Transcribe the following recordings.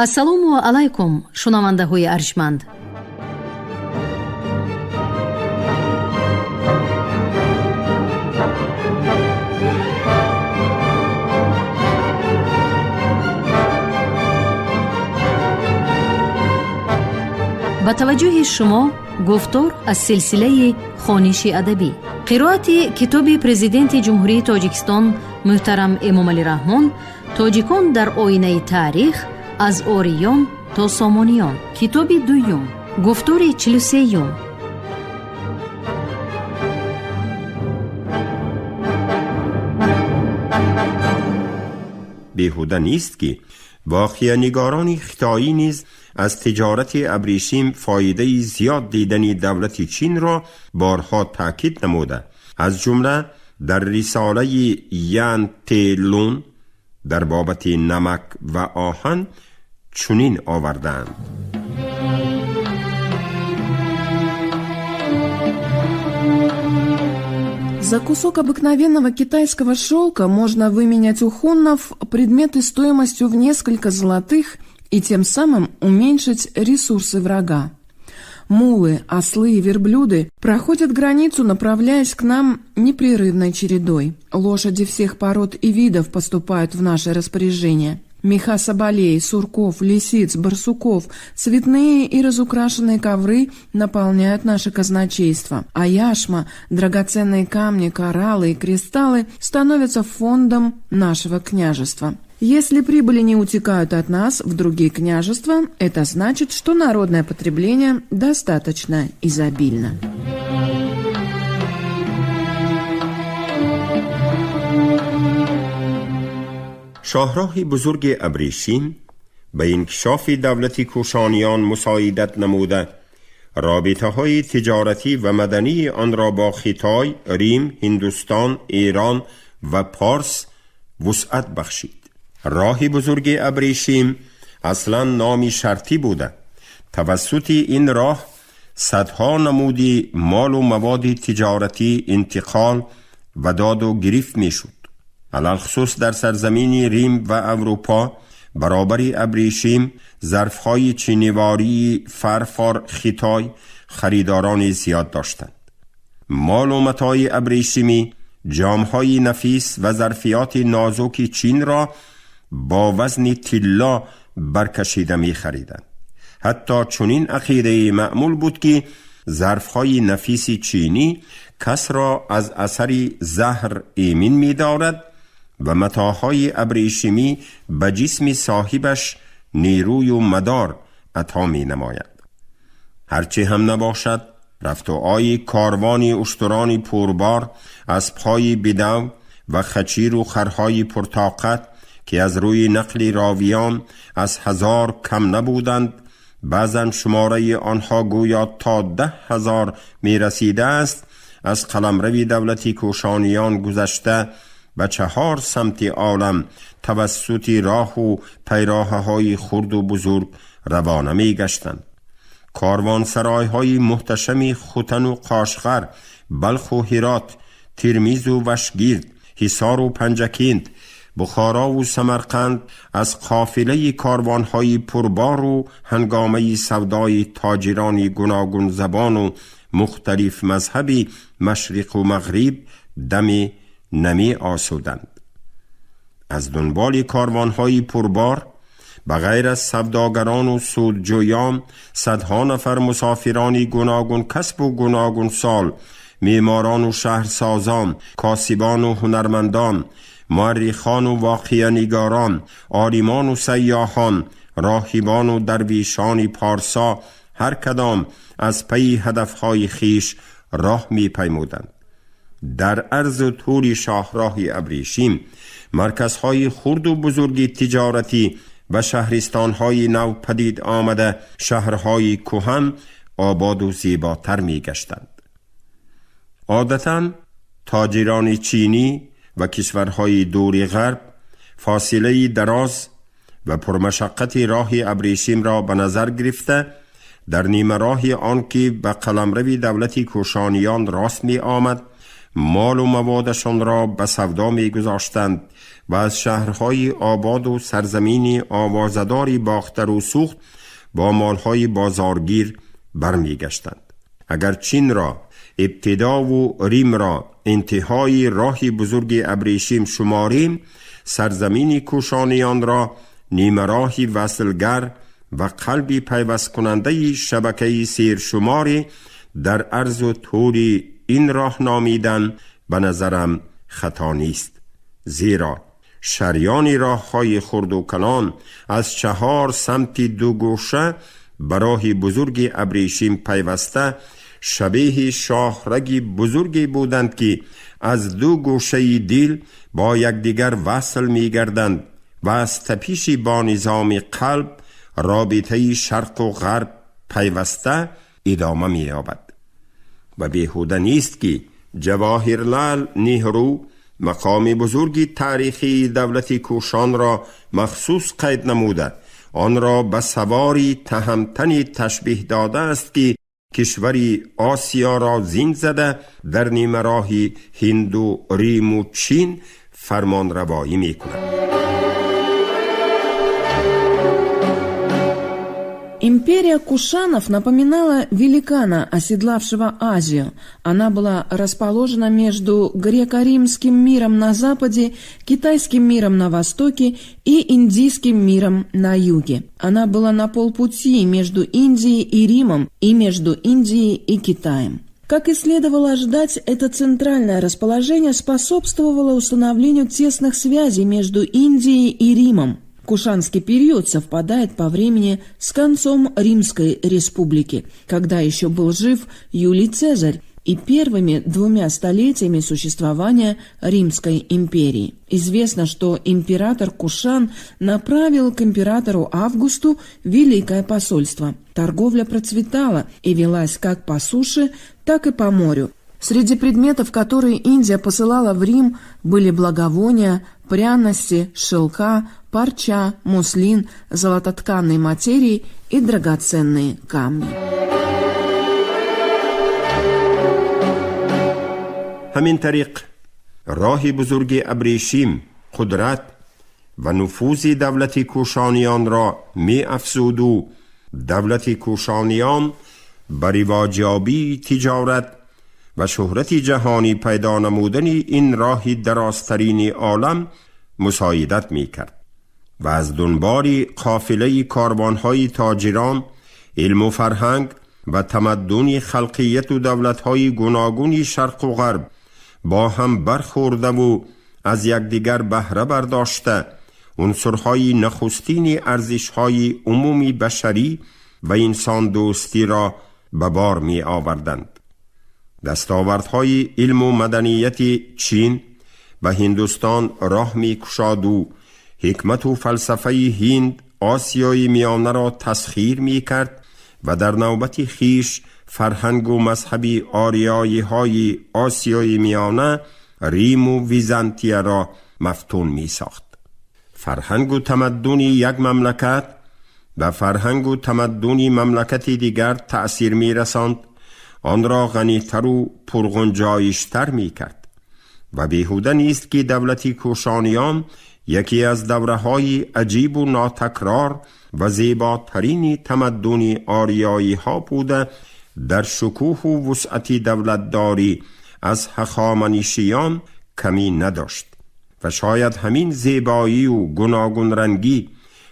ассалому алайкум шунавандаҳои арҷманд. ба таваҷҷӯҳи шумо гуфтор аз силсилаи хониши адабӣ. қироати китоби президенти ҷумҳурии Тоҷикистон муҳтарам Эмомалӣ Раҳмон «Тоҷикон дар оинаи таърих аз ориён то сомониён». китоби дуюм, гуфтори 43. بیهوده نیست که واقعه‌نگاران خطایی نیز از تجارت ابریشم فایده زیاد دیدن دولت چین را بارها تاکید نموده. از جمله در رساله یان تیلون در بابت نمک و آهن چنین آوردند: За кусок обыкновенного китайского шелка можно выменять у хуннов предметы стоимостью в несколько золотых и тем самым уменьшить ресурсы врага. Мулы, ослы и верблюды проходят границу, направляясь к нам непрерывной чередой. Лошади всех пород и видов поступают в наше распоряжение. Меха соболей, сурков, лисиц, барсуков, цветные и разукрашенные ковры наполняют наше казначейство, а яшма, драгоценные камни, кораллы и кристаллы становятся фондом нашего княжества. Если прибыли не утекают от нас в другие княжества, это значит, что народное потребление достаточно изобильно. شاهراه بزرگ ابریشم به انکشاف دولت کوشانیان مساعدت نموده، رابطه های تجارتی و مدنی آن را با خیتای، ریم، هندوستان، ایران و پارس وسعت بخشید. راه بزرگ ابریشم اصلا نامی شرطی بوده. توسط این راه صدها نمودی مال و مواد تجارتی انتقال و داد و گرفت می شد. علال خصوص در سرزمین ریم و اروپا برابر ابریشم ظرفهای چینیواری فرفار خیتای خریداران زیاد داشتند. مال و متاع ابریشمی جامهای نفیس و ظرفیات نازک چین را با وزن طلا برکشیده می خریدند. حتی چنین عقیده معمول بود که ظرفهای نفیس چینی کس را از اثر زهر ایمن می دارد و متاعهای ابریشمی به جسم صاحبش نیروی و مدار عطا می نماید. هرچه هم نباشد، رفت و آی کاروانی اشترانی پربار از پای بدو و خچیر و خرهای پرطاقت که از روی نقل راویان از 1000 کم نبودند، بعضن شماره آنها گویا تا 10,000 می رسیده است، از قلمرو دولتی کوشانیان گذشته و 4 سمت عالم توسط راه و پیراهه های خرد و بزرگ روانه می گشتند. کاروان سرای های محتشم ختن و قاشغر، بلخ و هرات، ترمیز و وشگرد، حصار و پنجکند، بخارا و سمرقند از قافله کاروان های پربار و هنگامه سودای تاجران گوناگون زبان و مختلف مذهبی مشرق و مغرب دم نمی آسودند. از دنبال کاروانهای پربار بغیر از سوداگران و سودجویان صدها نفر مسافرانی گوناگون کسب و گوناگون سال، معماران و شهرسازان، کاسبان و هنرمندان، مورخان و واقعه‌نگاران، عالمان و سیاحان، راهبان و درویشان پارسا هر کدام از پی هدفهای خیش راه می پیمودند. در عرض و طول شاهراه ابریشم مرکزهای خرد و بزرگ تجارتی و شهرستانهای نو پدید آمده شهرهای کهن آباد و زیباتر می گشتند. عادتاً تاجران چینی و کشورهای دور غرب فاصله دراز و پرمشقت راه ابریشم را به نظر گرفته در نیمه راه آن که به قلمرو دولت کوشانیان راست می آمد مال و موادشان را به سودا می گذاشتند و از شهرهای آباد و سرزمینی آوازداری باختر و سوخت با مالهای بازارگیر برمی گشتند. اگر چین را ابتدا و ریم را انتهای راهی بزرگ ابریشم شماریم، سرزمین کوشانیان را نیمه راهی وصلگر و قلبی پیوست کننده شبکه سیرشماری در عرض و طول این راه نامیدن به نظرم خطا نیست، زیرا شریان راه‌های خرد و کنان از 4 سمت 2 گوشه به راه بزرگ ابریشم پیوسته شبیه شاهرگی بزرگی بودند که از 2 گوشه دل با یکدیگر وصل می گردند و از تپیشی با نظام قلب رابطه شرق و غرب پیوسته ادامه می یابد. و بیهوده نیست که جواهرلال نهرو مقام بزرگی تاریخی دولت کوشان را مخصوص قید نموده آن را به سواری تهمتنی تشبیه داده است که کشوری آسیا را زین زده در نیمه راهی هند و ریم و چین فرمان روایی می کند. Империя Кушанов напоминала великана, оседлавшего Азию. Она была расположена между греко-римским миром на западе, китайским миром на востоке и индийским миром на юге. Она была на полпути между Индией и Римом и между Индией и Китаем. Как и следовало ожидать, это центральное расположение способствовало установлению тесных связей между Индией и Римом. Кушанский период совпадает по времени с концом Римской республики, когда еще был жив Юлий Цезарь, и первыми 2 столетиями существования Римской империи. Известно, что император Кушан направил к императору Августу великое посольство. Торговля процветала и велась как по суше, так и по морю. Среди предметов, которые Индия посылала в Рим, были благовония, пряности, шелка, парча, муслин, золототканные материи и драгоценные камни. همین طریق راه بزرگ ابریشم قدرت و نفوذ دولت کوشانیان را می افزود و دولت کوشانیان بر رواجیابی تجارت و شهرت جهانی پیدا نمودن این راه درازترین عالم مساعدت می کرد و از دنبال قافله کاروانهای تاجران، علم و فرهنگ و تمدن خلقیت و دولتهای گوناگون شرق و غرب با هم برخورده و از یکدیگر بهره برداشته عنصرهای نخستین ارزشهای عمومی بشری و انسان دوستی را به بار می آوردند. دستاوردهای علم و مدنیت چین و هندوستان راه می کشاد و حکمت و فلسفه هند آسیای میانه را تسخیر می کرد و در نوبت خیش فرهنگ و مذهبی آریایی های آسیای میانه ریم و ویزانتیه را مفتون می ساخت. فرهنگ و تمدن یک مملکت و فرهنگ و تمدن مملکت دیگر تأثیر می رساند، آن را غنیتر و پرغنجایشتر می کرد و بیهوده نیست که دولت کوشانیان یکی از دوره‌های عجیب و ناتکرار و زیباترین تمدن آریایی ها بوده در شکوه و وسعت دولتداری از هخامنشیان کمی نداشت و شاید همین زیبایی و گوناگون رنگی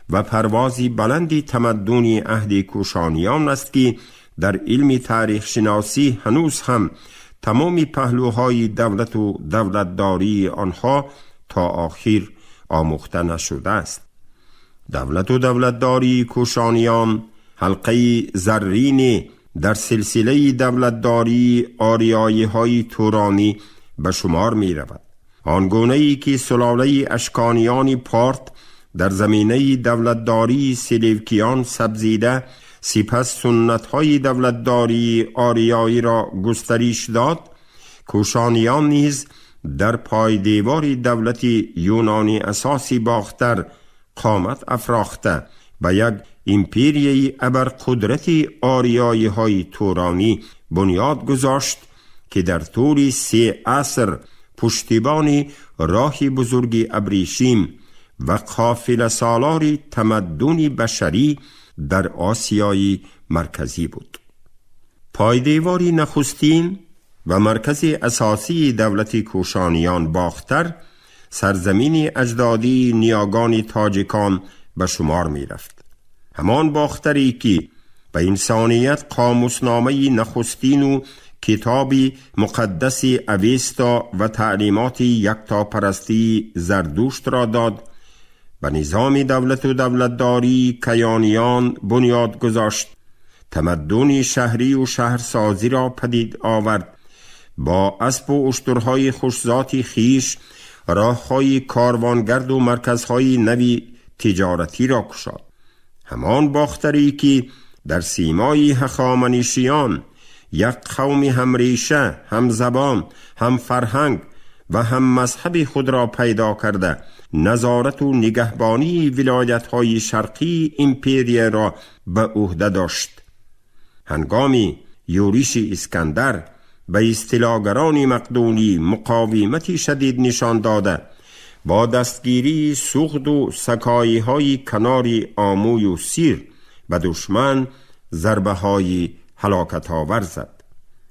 و پروازی بلندی تمدن عهد کوشانیان است که در علم تاریخ شناسی هنوز هم تمام پهلوهای دولت و دولتداری آنها تا آخر آموخته نشده است. دولت و دولتداری کوشانیان حلقه زرین در سلسله دولتداری آریایی های تورانی به شمار می رود. آنگونه‌ای که سلاله اشکانیان پارت در زمینه دولتداری سلوکیان سبزیده سپس سنت‌های دولتداری آریایی را گسترش داد، کوشانیان نیز در پای دیوار دولت یونانی اساسی باختر قامت افراخته و یک ایمپریای ابرقدرت آریایی های تورانی بنیاد گذاشت که در طول 3 عصر پشتیبان راهی بزرگ ابریشم و قافله سالار تمدن بشری در آسیای مرکزی بود. پایدیوار نخستین و مرکز اساسی دولت کوشانیان باختر سرزمین اجدادی نیاگان تاجیکان به شمار می رفت. همان باختری که به انسانیت قاموسنامه نخستین و کتابی مقدس اویستا و تعلیمات یکتاپرستی زردوشت را داد، به نظام دولت و دولتداری کیانیان بنیاد گذاشت، تمدن شهری و شهرسازی را پدید آورد، با اسب و اشترهای خوشذات خیش راههای کاروانگرد و مرکزهای نوی تجارتی را گشاد. همان باختری که در سیمای هخامنشیان یک قوم هم ریشه، هم زبان، هم فرهنگ و هم مذهب خود را پیدا کرده نظارت و نگهبانی ولایت‌های شرقی امپریه را به عهده داشت. هنگامی یوریش اسکندر به استیلاگران مقدونی مقاومتی شدید نشان داده، با دستگیری سوخت و سکایی های کنار آموی و سیر به دشمن ضربه های هلاکت آور زد.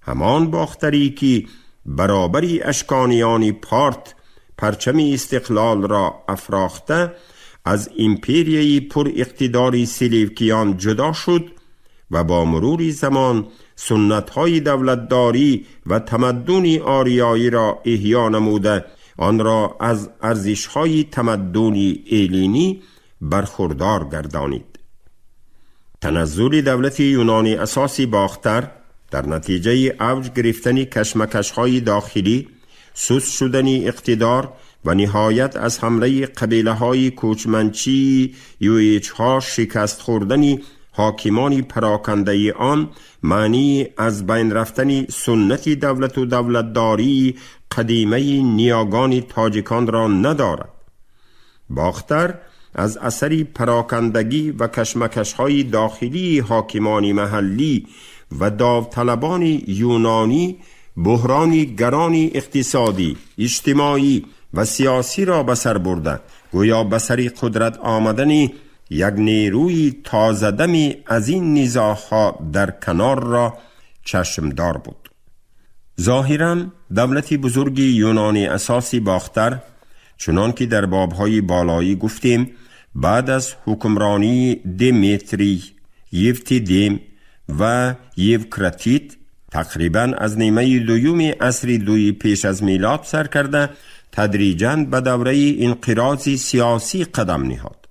همان باختری که برابری اشکانیان پارت پرچم استقلال را افراخته از امپریه پر اقتداری سلیوکیان جدا شد و با مرور زمان سنت‌های دولتداری و تمدن آریایی را احیا نموده آن را از ارزش‌های تمدن ایلینی برخوردار گردانید. تنزل دولت یونانی اساسی باختر در نتیجه اوج گرفتن کشمکش‌های داخلی، سست شدن اقتدار و نهایت از حمله قبیله‌های کوچمنچی یویچ‌ها شکست خوردن حاکمان پراکنده آن معنی از بین رفتن سنت دولت و دولتداری قدیمه نیاگان تاجیکان را ندارد. باختر از اثر پراکندگی و کشمکش‌های داخلی حاکمان محلی و داوطلبان یونانی بحرانی گران اقتصادی، اجتماعی و سیاسی را به سر برده، گویا به سر قدرت آمدن یک نیروی تازه‌دمی از این نزاع‌ها در کنار را چشمدار بود. ظاهراً دولت بزرگ یونانی اساسی باختر، چنان که در بابهای بالایی گفتیم، بعد از حکمرانی دمیتری، یفتیدیم و یوکراتیت تقریباً از نیمه دوم عصر دوی پیش از میلاد سر کرده، تدریجاً به دوره انقراض سیاسی قدم نهاد.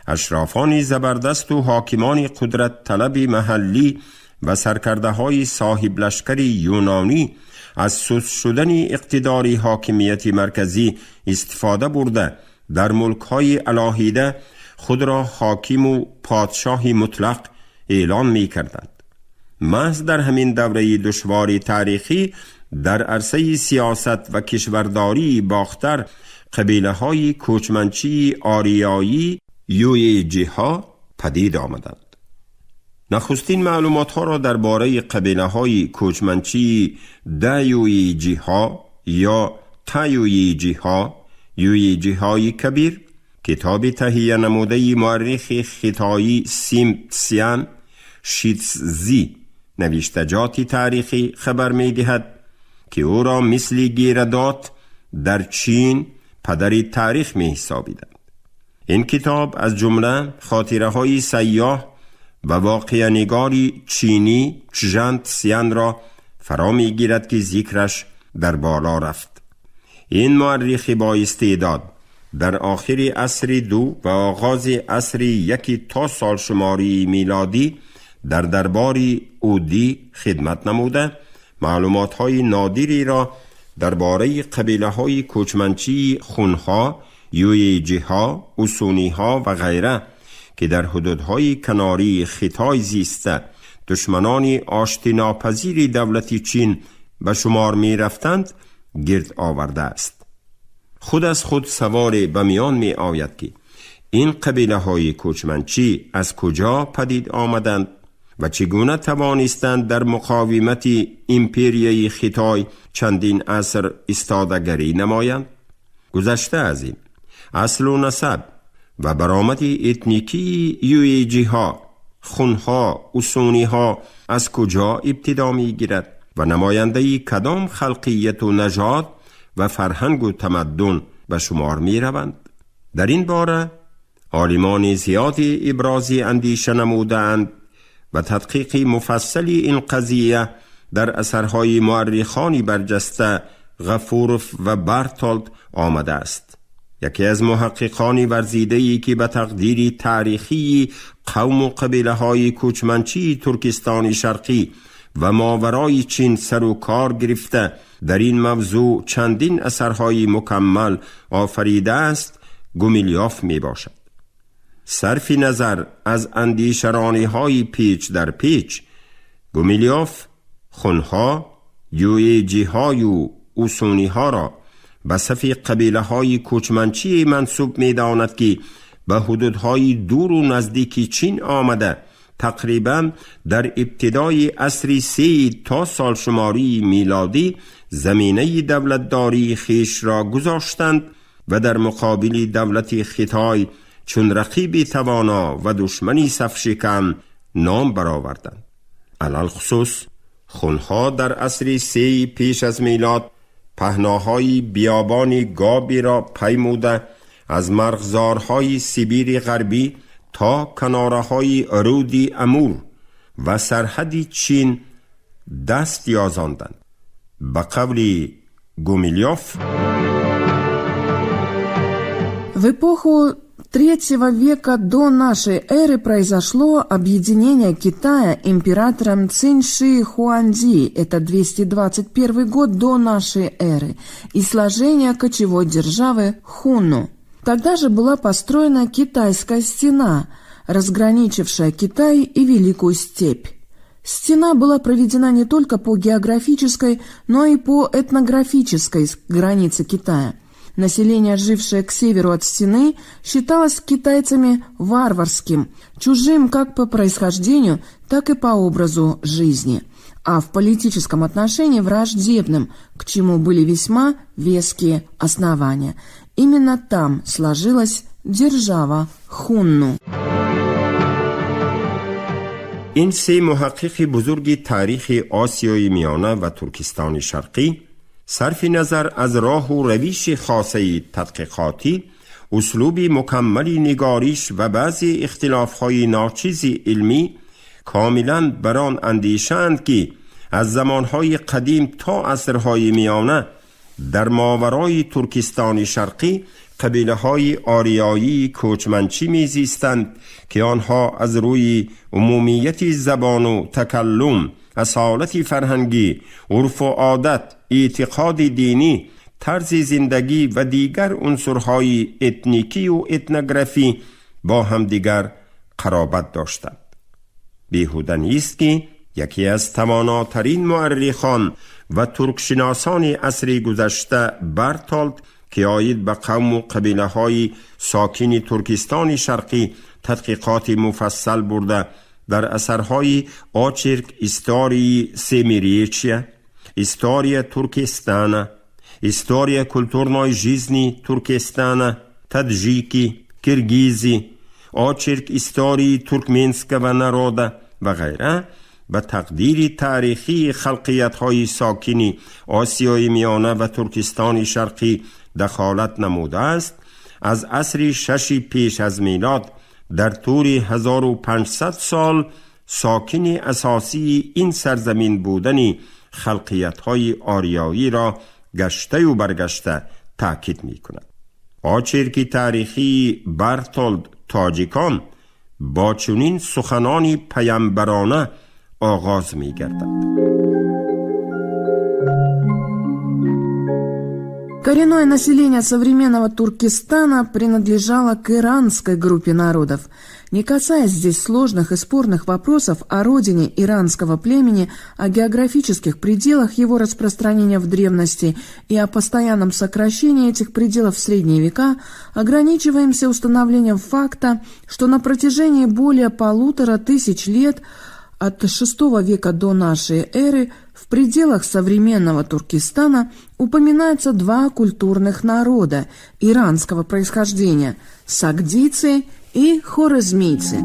اشرافان زبردست و حاکمان قدرت طلب محلی و سرکرده های صاحب لشکر یونانی از سست شدن اقتدار حاکمیت مرکزی استفاده برده در ملک های علاهیده خود را حاکم و پادشاه مطلق اعلان می کردند. محض در همین دوره دشوار تاریخی در عرصه سیاست و کشورداری باختر قبیله های کوچمنچی آریایی یویجی ها پدید آمدند. نخستین معلومات ها را درباره قبیله های کوچمنچی یویجی ها یا تایویجی ها، یویجی های کبیر، کتاب تهیه نموده مورخ خطایی سیم تسیان شیتزی نوشتجات تاریخی خبر می دهد که او را مثل گیردات در چین پدر تاریخ می حسابیدند. این کتاب از جمله خاطره های سیاه و واقعه نگاری چینی چژان تسیان را فرا می گیرد که ذکرش در بالا رفت. این مورخ با استعداد در آخر عصر دو و آغاز عصر یکی تا سال شماری میلادی در درباری اودی خدمت نموده معلومات های نادری را درباره قبیله های کوچمنچی خونها، یویجی ها، اوسونی ها و غیره که در حدودهای کناری خطای زیسته دشمنان آشتی ناپذیر دولت چین به شمار می رفتند گرد آورده است. خود از خود سوال به میان می آید که این قبیله های کوچمنچی از کجا پدید آمدند و چگونه توانستند در مقاومت ایمپریای خیتای چندین عصر استادگری نمایند؟ گذشته از این، اصل و نسب و برآمد اتنیکی یویجی ها، خونها، اوسونی ها از کجا ابتدا می گیرد و نماینده کدام خلقیت و نژاد و فرهنگ و تمدن به شمار می روند؟ در این باره عالمان زیادی ابراز اندیشه نمودند و تدقیق مفصل این قضیه در اثرهای مورخانی برجسته غفورف و برتولد آمده است. یکی از محققان ورزیده‌ای که به تقدیر تاریخی قوم و قبیله های کوچمنچی ترکستان شرقی و ماورای چین سر و کار گرفته در این موضوع چندین اثرهای مکمل آفریده است، گومیلیوف می باشد. صرف نظر از اندیشرانی های پیچ در پیچ، گومیلیوف خونها، یویجی های و اوسونی ها را به صف قبیله های کوچمنچی منسوب می داند که به حدودهای دور و نزدیک چین آمده تقریبا در ابتدای عصر 3 تا سال شماری میلادی زمینه دولتداری خیش را گذاشتند و در مقابل دولت خیتای چون رقیب توانا و دشمنی صفشکن نام برآوردند. علل خصوص خونها در عصر 3 پیش از میلاد پهناهای بیابان گابی را پیموده از مرغزارهای سیبیر غربی تا کنارهای رود امور و سرحد چین دست یازاندند. به قول Гумилев. В эпоху III века до нашей эры произошло объединение Китая императором Цинь-Ши Хуанди, это 221 год до нашей эры, и сложение кочевой державы Хунну. Тогда же была построена Китайская стена, разграничившая Китай и Великую степь. Стена была проведена не только по географической, но и по этнографической границе Китая. Население, жившее к северу от стены, считалось китайцами варварским, чужим как по происхождению, так и по образу жизни, а в политическом отношении враждебным, к чему были весьма веские основания. Именно там сложилась держава Хунну. این سه محقق بزرگ تاریخ آسیای میانه و ترکستان شرقی صرف نظر از راه و روش خاصه تحقیقاتی، اسلوب مکمل نگاریش و بعضی اختلافهای ناچیز علمی کاملا بران اندیشند که از زمانهای قدیم تا عصرهای میانه در ماورای ترکستان شرقی قبیله های آریایی کوچمنچی میزیستند که آنها از روی عمومیت زبان و تکلم، اصالت فرهنگی، عرف و عادت، اعتقاد دینی، طرز زندگی و دیگر عنصرهای اتنیکی و اتنوگرافی با همدیگر قرابت داشتند. بیهوده نیست که یکی از تواناترین مورخان و ترکشناسان عصر گذشته برتولد که آید به قوم و قبیله های ساکن ترکستان شرقی تحقیقات مفصل برده در اثرهای آچرک استوری سمیریچیه، استوریا ترکستانه، استوریا کلتورنای جیزنی ترکستانه، تاجیکی، کرگیزی، آچرک استوری ترکمنسک و نروده و غیره به تقدیر تاریخی خلقیت های ساکنی آسیای میانه و ترکستان شرقی دخالت نموده است. از عصر 6 پیش از میلاد در طول 1500 سال ساکن اساسی این سرزمین بودن خلقیت های آریایی را گشته و برگشته تاکید می کند. آچرک تاریخی برتولد تاجیکان با چنین سخنانی پیامبرانه آغاز می گردد. Коренное население современного Туркестана принадлежало к иранской группе народов. Не касаясь здесь сложных и спорных вопросов о родине иранского племени, о географических пределах его распространения в древности и о постоянном сокращении этих пределов в средние века, ограничиваемся установлением факта, что на протяжении более 1500 лет от VI века до нашей эры в пределах современного Туркестана упоминаются два культурных народа иранского происхождения – сагдийцы и хорезмийцы.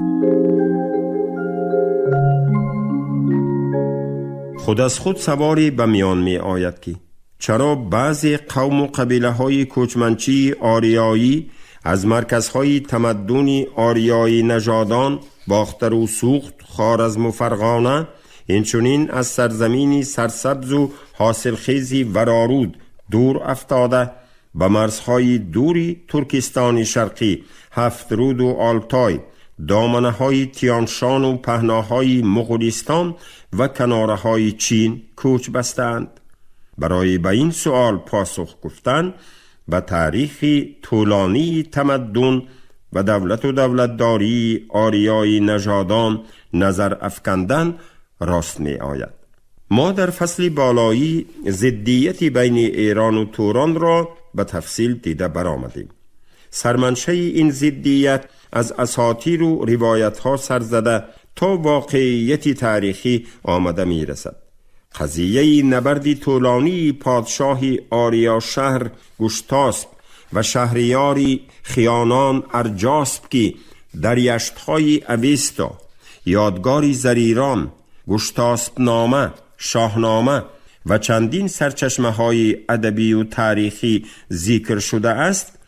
خود از خود سواری به میان می آید که چرا بعضی قوم و قبیله های کوچمنچی آریایی از مرکزهای تمدنی آریایی نژادان باختر و سوخت، خوارزم و فرغانه اینچنین از سرزمینی سرسبز و حاصلخیزی ورارود دور افتاده به مرزهای دوری ترکستان شرقی، هفترود و آلتای، دامنه های تیانشان و پهناهای مغولستان و کناره های چین کوچ بستند. برای به این سوال پاسخ گفتن به تاریخی طولانی تمدن و دولت و دولتداری آریای نژادان نظر افکندن راست می آید. ما در فصل بالایی ضدیت بین ایران و توران را به تفصیل دیده برآمدیم. سرمنشه این ضدیت از اساطیر و روایت ها سرزده تا واقعیت تاریخی آمده می رسد. قضیه نبردی طولانی پادشاه آریا شهر گشتاسپ و شهریاری خیانان ارجاسپ که در یشتهای اویستا، یادگاری زریران، گشتاسپ نامه، شاهنامه و چندین سرچشمه های ادبی و تاریخی ذکر شده است،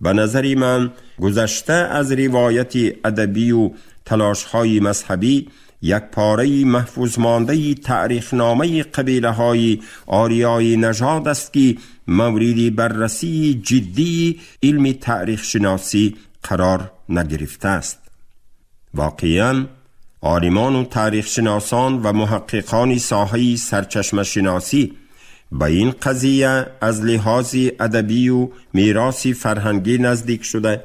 به نظر من گذشته از روایت ادبی و تلاش های مذهبی یک پاره محفوظ مانده تاریخنامه قبیله های آریای نژاد است که موردی بررسی جدی علم تاریخ شناسی قرار نگرفته است. واقعاً عالمان و تاریخ شناسان و محققان ساحه سرچشمه شناسی به این قضیه از لحاظ ادبی و میراث فرهنگی نزدیک شده،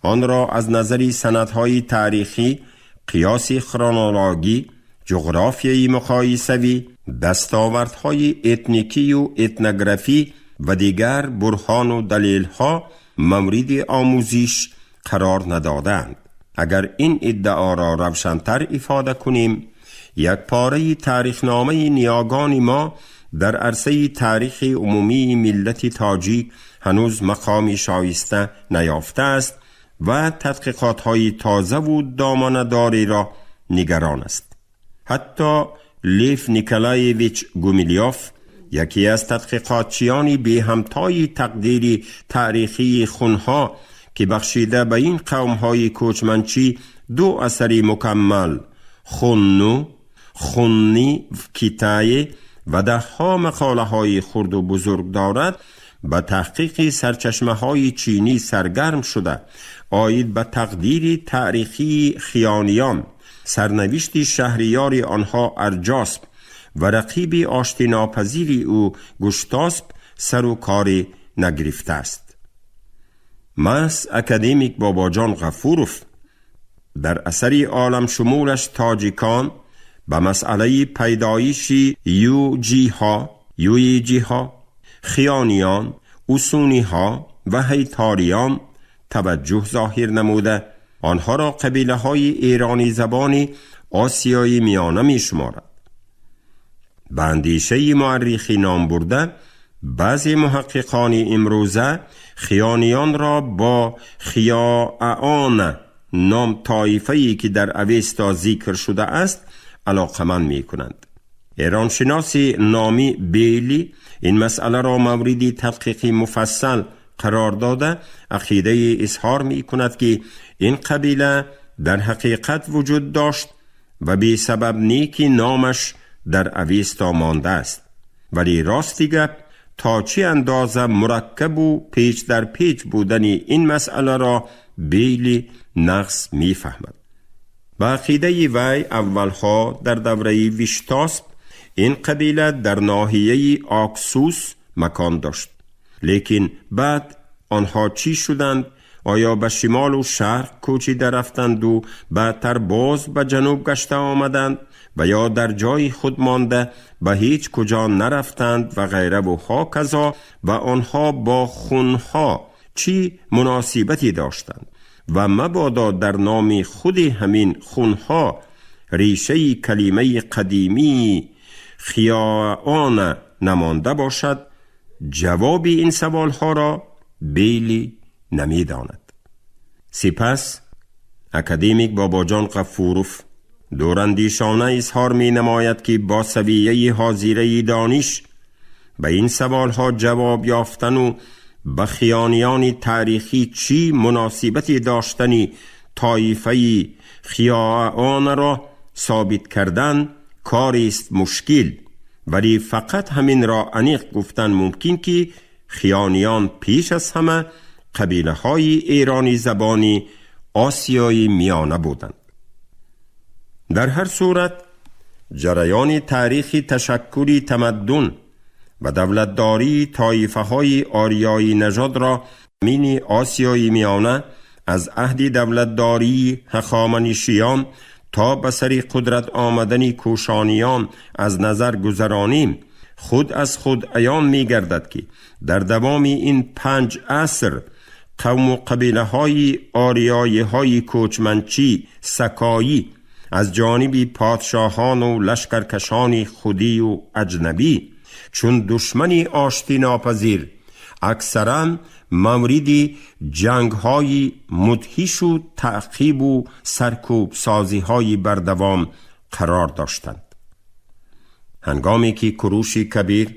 آن را از نظر سندهای تاریخی، قیاس خرونولوژی، جغرافیای مقایسوی، دستاوردهای اتنیکی و اتنوگرافی و دیگر برهان و دلیل‌ها مورد آموزش قرار ندادند. اگر این ادعا را روشن‌تر افاده کنیم، یک پاره تاریخنامه نیاگان ما در عرصه تاریخ عمومی ملت تاجیک هنوز مقامی شایسته نیافته است و تحقیقات‌های تازه و دامنه‌داری را نگران است. حتی لیف نیکولایویچ گومیلیوف، یکی از تحقیقاتچیانی به همتای تقدیر تاریخی خونها که بخشیده به این قوم‌های کوچمنچی 2 اثر مکمل، خوننو، خوننی و کیتای و 10 مقاله های خرد و بزرگ دارد، به تحقیق سرچشمه های چینی سرگرم شده آید به تقدیر تاریخی خیانیان، سرنوشت شهریار آنها ارجاسپ و رقیب آشتیناپذیر او گشتاسپ سر و کار نگرفته است. مس اکادمیک باباجان غفوروف در اثر عالم شمولش تاجیکان به مسئله پیدایش یویجی ها، خیانیان، اوسونی ها و هیتاریان توجه ظاهر نموده آنها را قبیله های ایرانی زبان آسیای میانه می شمارد. به اندیشه مورخی نام برده بعضی محققان امروزه خیانیان را با خیاعان نام طایفه‌ای که در اویستا ذکر شده است علاقمند می کنند. ایرانشناس نامی بیلی این مسئله را مورد تحقیق مفصل قرار داده عقیده اظهار می کند که این قبیله در حقیقت وجود داشت و به سبب نیکی نامش در اویستا مانده است، ولی راستی گپ تا چه اندازه مرکب و پیچ در پیچ بودن این مسئله را بیلی نقص می فهمد. با عقیده وی اولها در دوره ویشتاسپ این قبیله در ناحیه آکسوس مکان داشت، لیکن بعد آنها چی شدند؟ آیا به شمال و شرق کوچیده رفتند و بعدتر باز به جنوب گشته آمدند و یا در جای خود مانده به هیچ کجا نرفتند و غیره و هاکذا، و آنها با خونها چی مناسبتی داشتند و مبادا در نام خود همین خونها ریشه کلمه قدیمی خیاعان نمانده باشد، جواب این سوالها را بیلی نمی داند. سپس اکادمیک باباجان غفوروف دوراندیشانه اظهار می نماید که با سویه حاضره دانش به این سوالها جواب یافتن و به خیانیان تاریخی چی مناسبتی داشتنی طایفه خیاعان را ثابت کردن کاری است مشکل، ولی فقط همین را انیق گفتن ممکن که خیانیان پیش از همه قبیله های ایرانی زبانی آسیای میانه بودند. در هر صورت جریان تاریخی تشکلی تمدن و دولتداری طایفه های آریایی نژاد را زمین آسیای میانه از عهد دولتداری هخامنشیان تا به سر قدرت آمدن کوشانیان از نظر گذرانیم، خود از خود عیان می گردد که در دوام این 5 عصر قوم و قبیله های آریایی های کوچمنچی سکایی از جانب پادشاهان و لشکرکشان خودی و اجنبی چون دشمنی آشتی ناپذیر اکثرا مورد جنگ های مدهش و تعقیب و سرکوب سازی های بردوام قرار داشتند. هنگامی که کوروش کبیر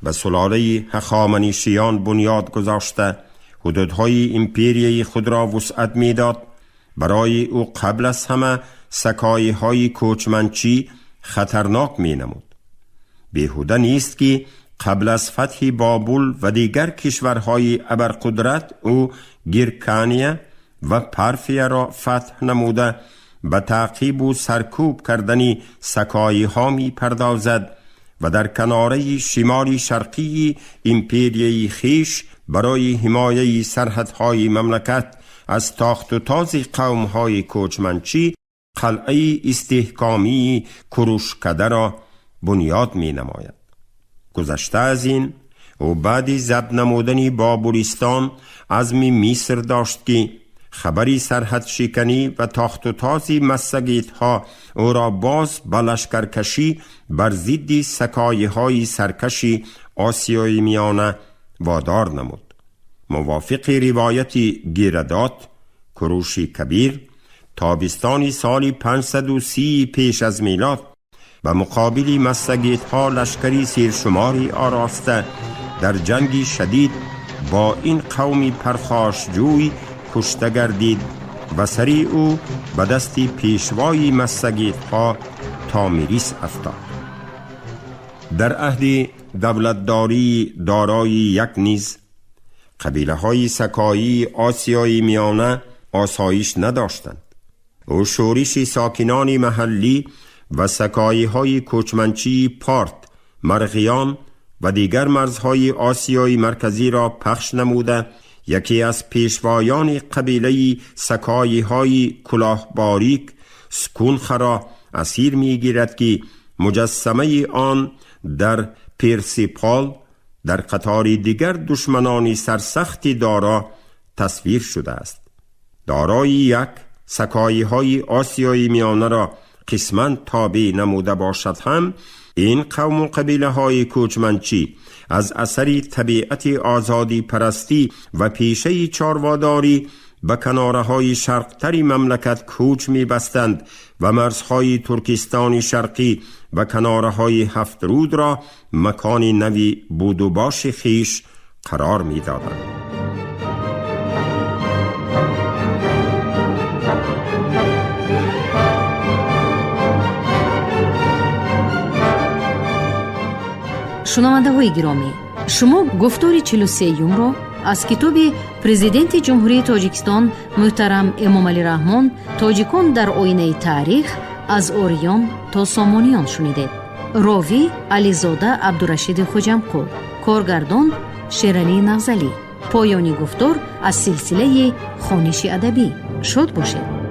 و سلاله هخامنشیان بنیاد گذاشته حدودهای امپریای خود را وسعت میداد، برای او قبل از همه سکایی های کوچمنچی خطرناک می نمود. بیهوده نیست که قبل از فتح بابل و دیگر کشورهای ابرقدرت او گیرکانیه و پرفیه را فتح نموده به تعقیب و سرکوب کردن سکایی ها می پردازد و در کناره شمال شرقی امپریای خیش برای حمایه سرحدهای مملکت از تاخت و تاز قومهای کوچمنچی قلعه استحکامی کوروشکده را بنیاد می نماید. گذشته از این و بعد ضبط نمودن بابلستان عزم مصر داشت که خبری سرحد شکنی و تاخت و تاز مسگیت ها او را باز با لشکرکشی بر ضد سکایه های سرکشی آسیای میانه وادار نمود. موافق روایت گیردات، کوروش کبیر تابستان سال 530 پیش از میلاد و مقابل مسگیت ها لشکری سیرشماری آراسته در جنگی شدید با این قومی پرخاشجوی کشته گردید و سری او به دست پیشوای مسگیت ها تامیریس افتاد. در عهد دولتداری دارای یک نیز قبیله های سکایی آسیای میانه آسایش نداشتند. او شورش ساکنان محلی و سکایی های کوچمنچی پارت، مرغیان و دیگر مرزهای آسیای مرکزی را پخش نموده یکی از پیشوایان قبیله سکایی های کلاه باریک سکونخرا اسیر می گیرد که مجسمه آن در پرسیپال در قطار دیگر دشمنان سرسختی دارا تصویر شده است. دارای یک سکایی های آسیای میانه را قسماً تابع نموده باشد هم این قوم و قبیله های کوچمنچی از اثر طبیعت آزادی پرستی و پیشه چارواداری به کناره های شرقتری مملکت کوچ می بستند و مرزهای ترکستان شرقی و کناره های هفت رود را مکان نوی بود و باش خیش قرار می دادند. شنونده های گرامی، شما گفتار 43 را از کتاب پرزیدنت جمهوری تاجیکستان محترم امامعلی رحمان تاجیکان در آینه تاریخ از اوریان تا سامانیان شنیدید. راوی علیزاده عبدالرشید خوجمقل، کارگردان شیرعلی نغزلی. پایانی گفتار از سلسله خوانش ادبی. شاد باشید.